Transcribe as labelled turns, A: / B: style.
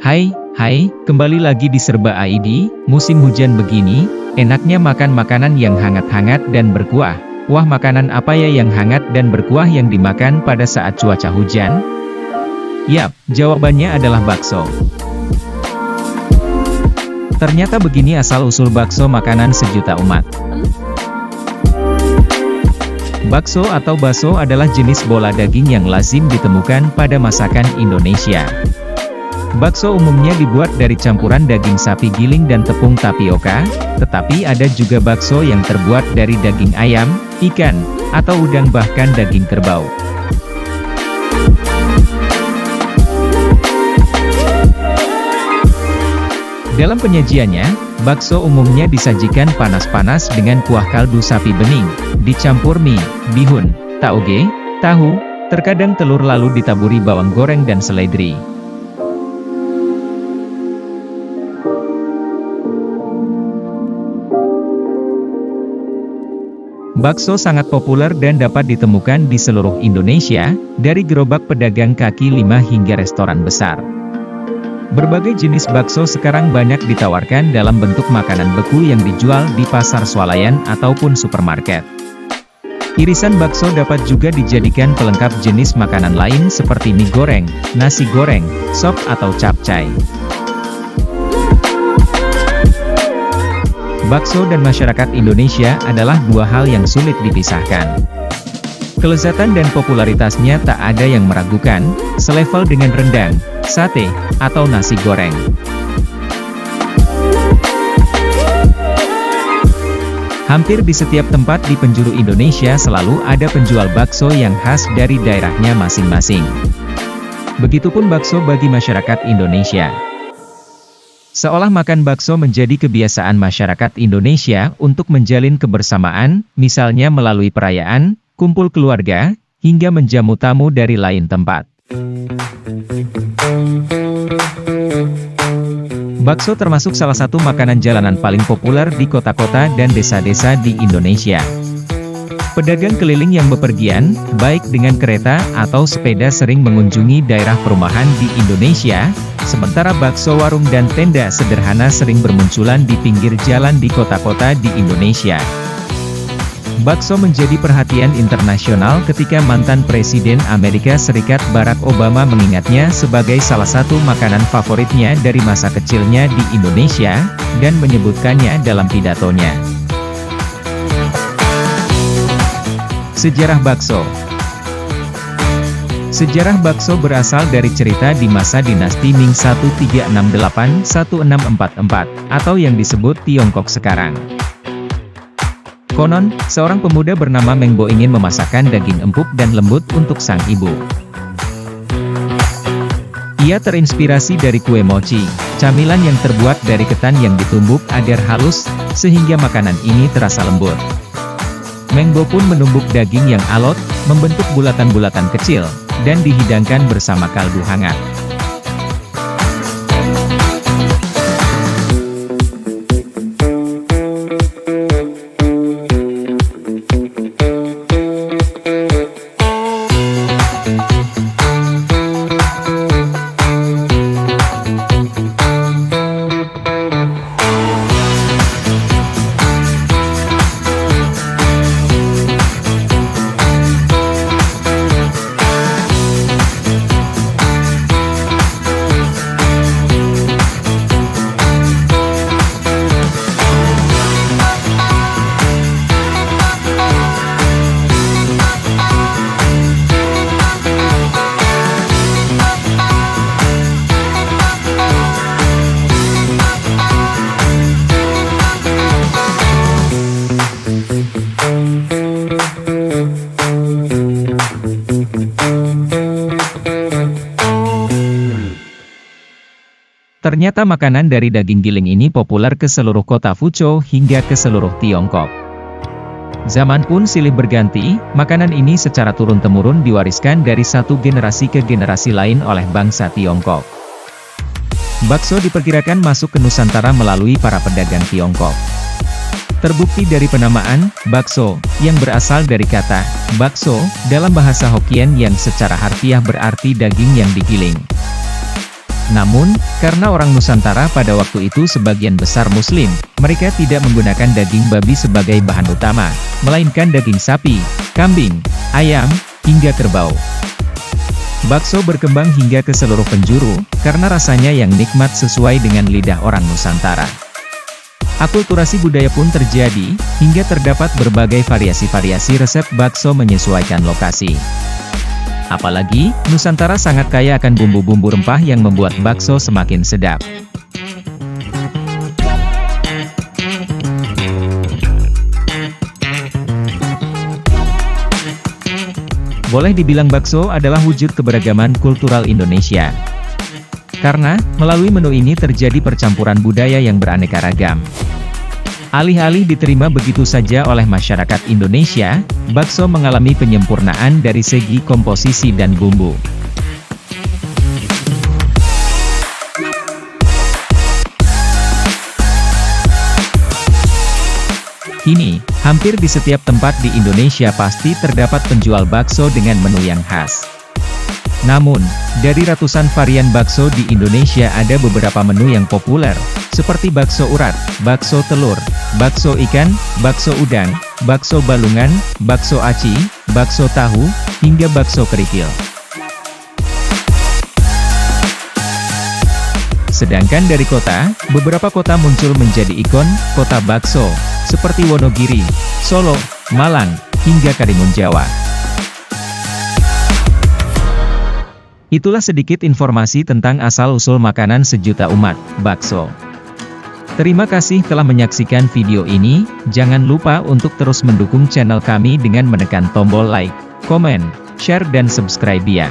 A: Hai, kembali lagi di Serba ID. Musim hujan begini, enaknya makan makanan yang hangat-hangat dan berkuah. Wah, makanan apa ya yang hangat dan berkuah yang dimakan pada saat cuaca hujan? Yap, jawabannya adalah bakso. Ternyata begini asal-usul bakso, makanan sejuta umat. Bakso atau baso adalah jenis bola daging yang lazim ditemukan pada masakan Indonesia. Bakso umumnya dibuat dari campuran daging sapi giling dan tepung tapioka, tetapi ada juga bakso yang terbuat dari daging ayam, ikan, atau udang bahkan daging kerbau. Dalam penyajiannya, bakso umumnya disajikan panas-panas dengan kuah kaldu sapi bening, dicampur mie, bihun, tauge, tahu, terkadang telur lalu ditaburi bawang goreng dan seledri. Bakso sangat populer dan dapat ditemukan di seluruh Indonesia, dari gerobak pedagang kaki lima hingga restoran besar. Berbagai jenis bakso sekarang banyak ditawarkan dalam bentuk makanan beku yang dijual di pasar swalayan ataupun supermarket. Irisan bakso dapat juga dijadikan pelengkap jenis makanan lain seperti mie goreng, nasi goreng, sop atau capcay. Bakso dan masyarakat Indonesia adalah dua hal yang sulit dipisahkan. Kelezatan dan popularitasnya tak ada yang meragukan, selevel dengan rendang, sate, atau nasi goreng. Hampir di setiap tempat di penjuru Indonesia selalu ada penjual bakso yang khas dari daerahnya masing-masing. Begitupun bakso bagi masyarakat Indonesia. Seolah makan bakso menjadi kebiasaan masyarakat Indonesia untuk menjalin kebersamaan, misalnya melalui perayaan, kumpul keluarga, hingga menjamu tamu dari lain tempat. Bakso termasuk salah satu makanan jalanan paling populer di kota-kota dan desa-desa di Indonesia. Pedagang keliling yang bepergian, baik dengan kereta atau sepeda sering mengunjungi daerah perumahan di Indonesia, sementara bakso warung dan tenda sederhana sering bermunculan di pinggir jalan di kota-kota di Indonesia. Bakso menjadi perhatian internasional ketika mantan Presiden Amerika Serikat Barack Obama mengingatnya sebagai salah satu makanan favoritnya dari masa kecilnya di Indonesia, dan menyebutkannya dalam pidatonya. Sejarah bakso. Sejarah bakso berasal dari cerita di masa dinasti Ming 1368-1644, atau yang disebut Tiongkok sekarang. Konon, seorang pemuda bernama Meng Bo ingin memasakkan daging empuk dan lembut untuk sang ibu. Ia terinspirasi dari kue mochi, camilan yang terbuat dari ketan yang ditumbuk agar halus, sehingga makanan ini terasa lembut. Meng Bo pun menumbuk daging yang alot, membentuk bulatan-bulatan kecil, dan dihidangkan bersama kaldu hangat. Ternyata makanan dari daging giling ini populer ke seluruh kota Fuzhou hingga ke seluruh Tiongkok. Zaman pun silih berganti, makanan ini secara turun-temurun diwariskan dari satu generasi ke generasi lain oleh bangsa Tiongkok. Bakso diperkirakan masuk ke Nusantara melalui para pedagang Tiongkok. Terbukti dari penamaan bakso yang berasal dari kata bakso dalam bahasa Hokkien yang secara harfiah berarti daging yang digiling. Namun, karena orang Nusantara pada waktu itu sebagian besar Muslim, mereka tidak menggunakan daging babi sebagai bahan utama, melainkan daging sapi, kambing, ayam, hingga kerbau. Bakso berkembang hingga ke seluruh penjuru, karena rasanya yang nikmat sesuai dengan lidah orang Nusantara. Akulturasi budaya pun terjadi, hingga terdapat berbagai variasi-variasi resep bakso menyesuaikan lokasi. Apalagi, Nusantara sangat kaya akan bumbu-bumbu rempah yang membuat bakso semakin sedap. Boleh dibilang bakso adalah wujud keberagaman kultural Indonesia. Karena, melalui menu ini terjadi percampuran budaya yang beraneka ragam. Alih-alih diterima begitu saja oleh masyarakat Indonesia, bakso mengalami penyempurnaan dari segi komposisi dan bumbu. Kini, hampir di setiap tempat di Indonesia pasti terdapat penjual bakso dengan menu yang khas. Namun, dari ratusan varian bakso di Indonesia ada beberapa menu yang populer, seperti bakso urat, bakso telur, bakso ikan, bakso udang, bakso balungan, bakso aci, bakso tahu, hingga bakso kerikil. Sedangkan dari kota, beberapa kota muncul menjadi ikon kota bakso, seperti Wonogiri, Solo, Malang, hingga Karimun Jawa. Itulah sedikit informasi tentang asal-usul makanan sejuta umat, bakso. Terima kasih telah menyaksikan video ini, jangan lupa untuk terus mendukung channel kami dengan menekan tombol like, komen, share dan subscribe ya.